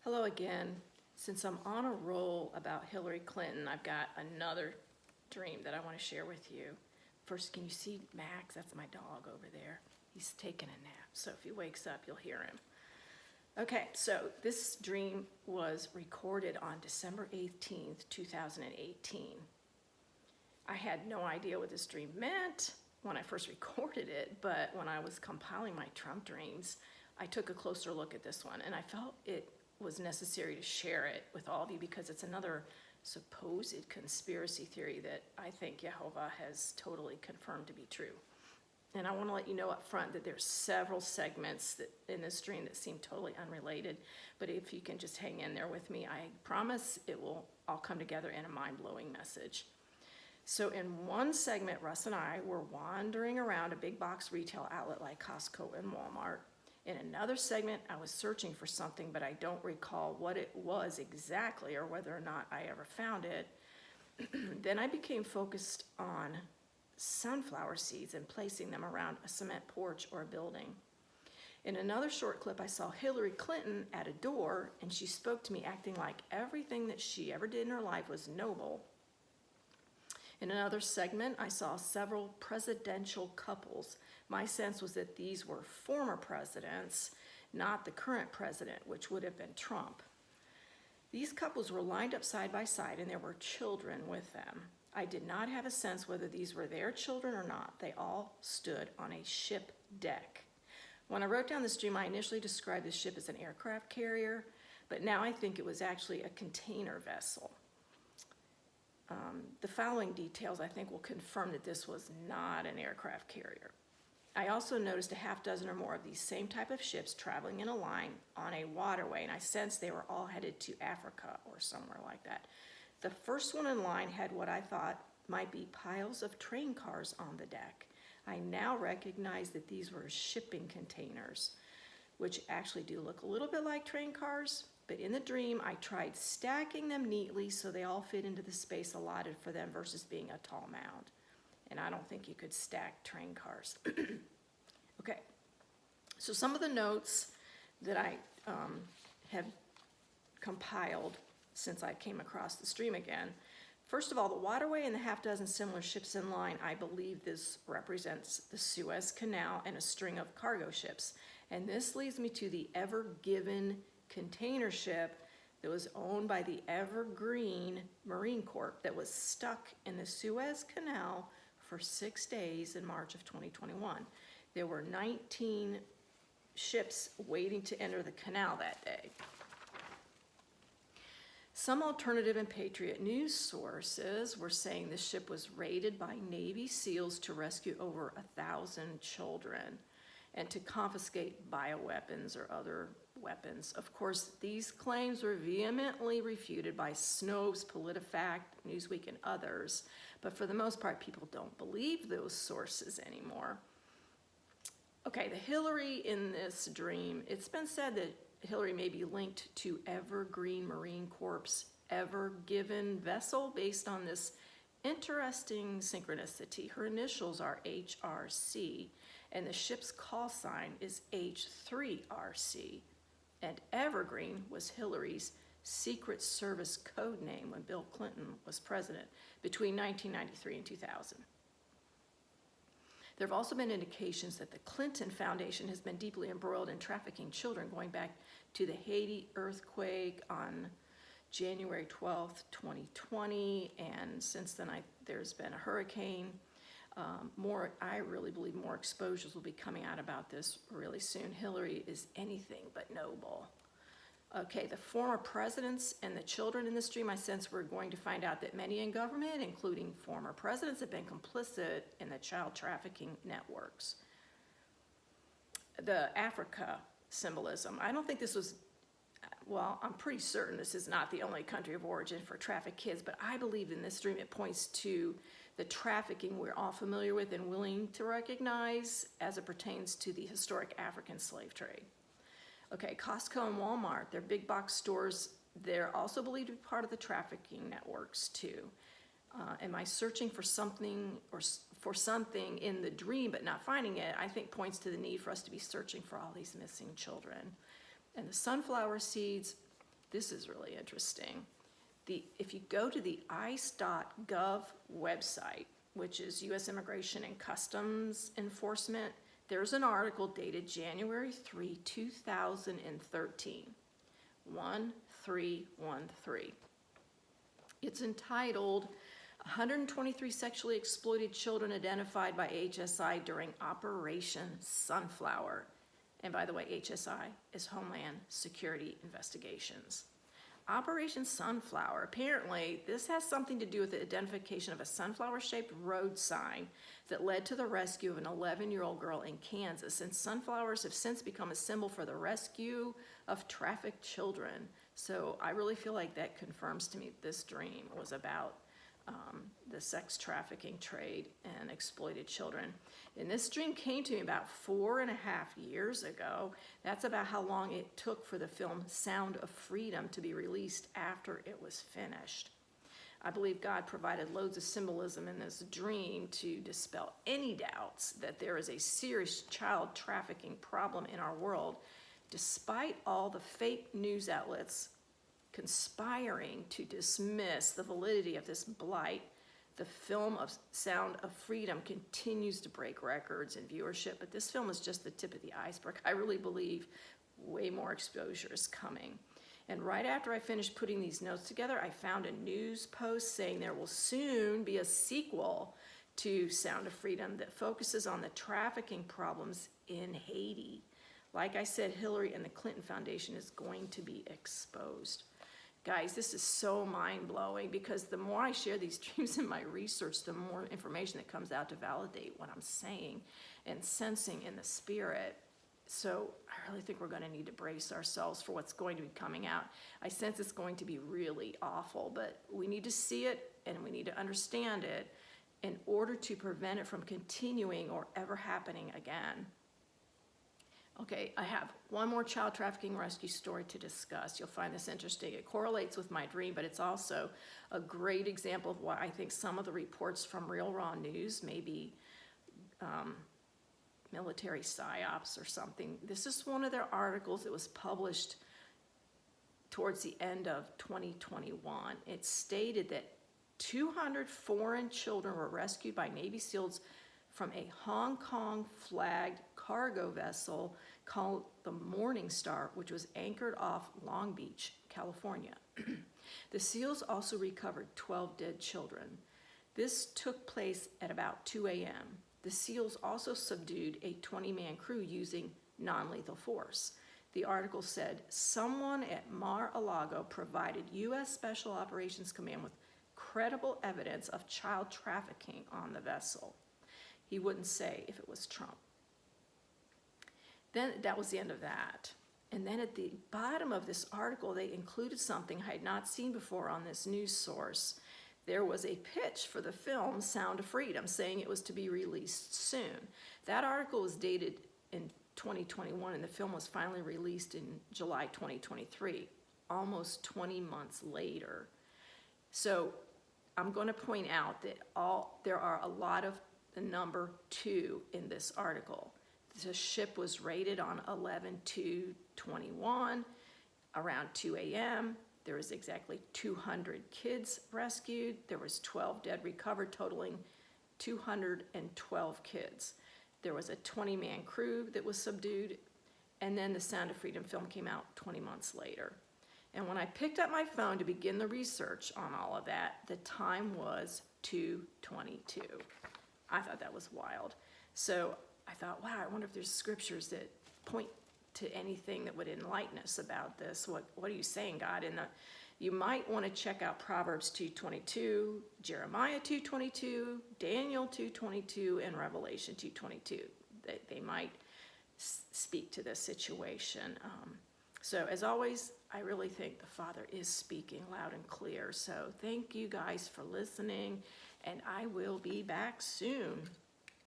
Hello again. Since I'm on a roll about Hillary Clinton, I've got another dream that I want to share with you. First, can you see Max? That's my dog over there. He's taking a nap, so if he wakes up, you'll hear him. Okay, so this dream was recorded on December 18th, 2018. I had no idea what this dream meant when I first recorded it, but when I was compiling my Trump dreams, I took a closer look at this one, and I felt it was necessary to share it with all of you because it's another supposed conspiracy theory that I think Jehovah has totally confirmed to be true. And I want to let you know up front that there's several segments in this dream that seem totally unrelated, but if you can just hang in there with me, I promise it will all come together in a mind-blowing message. So in one segment, Russ and I were wandering around a big box retail outlet like Costco and Walmart. In another segment, I was searching for something, but I don't recall what it was exactly or whether or not I ever found it. Then I became focused on sunflower seeds and placing them around a cement porch or a building. In another short clip, I saw Hillary Clinton at a door, and she spoke to me acting like everything that she ever did in her life was noble. In another segment, I saw several presidential couples. My sense was that these were former presidents, not the current president, which would have been Trump. These couples were lined up side by side, and there were children with them. I did not have a sense whether these were their children or not. They all stood on a ship deck. When I wrote down this dream, I initially described the ship as an aircraft carrier, but now I think it was actually a container vessel. The following details I think will confirm that this was not an aircraft carrier. I also noticed a half dozen or more of these same type of ships traveling in a line on a waterway, and I sensed they were all headed to Africa or somewhere like that. The first one in line had what I thought might be piles of train cars on the deck. I now recognize that these were shipping containers, which actually do look a little bit like train cars, but in the dream I tried stacking them neatly so they all fit into the space allotted for them versus being a tall mound. And I don't think you could stack train cars. Okay, so some of the notes that I have compiled since I came across the stream again. First of all, the waterway and the half dozen similar ships in line, I believe this represents the Suez Canal and a string of cargo ships. And this leads me to the Evergreen container ship that was owned by the Evergreen Marine Corp that was stuck in the Suez Canal for 6 days in March of 2021. There were 19 ships waiting to enter the canal that day. Some alternative and Patriot news sources were saying the ship was raided by Navy SEALs to rescue over 1,000 children and to confiscate bioweapons or other weapons. Of course, these claims were vehemently refuted by Snopes, PolitiFact, Newsweek, and others, but for the most part, people don't believe those sources anymore. Okay, the Hillary in this dream, it's been said that Hillary may be linked to Evergreen Marine Corp's Ever-Given vessel based on this interesting synchronicity. Her initials are HRC, and the ship's call sign is H3RC. And Evergreen was Hillary's Secret Service code name when Bill Clinton was president between 1993 and 2000. There have also been indications that the Clinton Foundation has been deeply embroiled in trafficking children going back to the Haiti earthquake on January 12th, 2020, and since then there's been a hurricane. I really believe more exposures will be coming out about this really soon. Hillary is anything but noble. Okay, the former presidents and the children in this dream, I sense we're going to find out that many in government, including former presidents, have been complicit in the child trafficking networks. The Africa symbolism, I don't think this was, well, I'm pretty certain this is not the only country of origin for trafficked kids, but I believe in this dream it points to the trafficking we're all familiar with and willing to recognize as it pertains to the historic African slave trade. Okay, Costco and Walmart, they're big box stores. They're also believed to be part of the trafficking networks too. Am I searching for something in the dream but not finding it? I think points to the need for us to be searching for all these missing children. And the sunflower seeds, This is really interesting. If you go to the ice.gov website, which is U.S. Immigration and Customs Enforcement, there's an article dated January 3, 2013, 1313. It's entitled 123 Sexually Exploited Children Identified by HSI During Operation Sunflower. And by the way, HSI is Homeland Security Investigations. Operation Sunflower, apparently this has something to do with the identification of a sunflower-shaped road sign that led to the rescue of an 11-year-old girl in Kansas. And sunflowers have since become a symbol for the rescue of trafficked children. So I really feel like that confirms to me this dream was about the sex trafficking trade and exploited children. And this dream came to me about 4.5 years ago. That's about how long it took for the film Sound of Freedom to be released after it was finished. I believe God provided loads of symbolism in this dream to dispel any doubts that there is a serious child trafficking problem in our world, despite all the fake news outlets conspiring to dismiss the validity of this blight. The film of Sound of Freedom continues to break records in viewership, but this film is just the tip of the iceberg. I really believe way more exposure is coming. And right after I finished putting these notes together, I found a news post saying there will soon be a sequel to Sound of Freedom that focuses on the trafficking problems in Haiti. Like I said, Hillary and the Clinton Foundation is going to be exposed. Guys, this is so mind-blowing because the more I share these dreams in my research, the more information that comes out to validate what I'm saying and sensing in the spirit. So I really think we're going to need to brace ourselves for what's going to be coming out. I sense it's going to be really awful, but we need to see it and we need to understand it in order to prevent it from continuing or ever happening again. Okay, I have one more child trafficking rescue story to discuss. You'll find this interesting. It correlates with my dream, but it's also a great example of why I think some of the reports from Real Raw News may be military psyops or something. This is one of their articles that was published towards the end of 2021. It stated that 200 foreign children were rescued by Navy SEALs from a Hong Kong flagged cargo vessel called the Morning Star, which was anchored off Long Beach, California. The SEALs also recovered 12 dead children. This took place at about 2 a.m. The SEALs also subdued a 20-man crew using non-lethal force. The article said, someone at Mar-a-Lago provided U.S. Special Operations Command with credible evidence of child trafficking on the vessel. He wouldn't say if it was Trump. Then that was the end of that. And then at the bottom of this article, they included something I had not seen before on this news source. There was a pitch for the film Sound of Freedom, saying it was to be released soon. That article was dated in 2021, and the film was finally released in July 2023, almost 20 months later. So I'm going to point out that there are a lot of the number 2 in this article. The ship was raided on 11/2/21 around 2 a.m. There was exactly 200 kids rescued. There was 12 dead recovered, totaling 212 kids. There was a 20-man crew that was subdued, and then the Sound of Freedom film came out 20 months later. And when I picked up my phone to begin the research on all of that, the time was 2:22. I thought that was wild. So I thought, wow, I wonder if there's scriptures that point to anything that would enlighten us about this. What are you saying, God? And you might want to check out Proverbs 2:22, Jeremiah 2:22, Daniel 2:22, and Revelation 2:22. They might speak to this situation. So as always, I really think the Father is speaking loud and clear. So thank you guys for listening, and I will be back soon.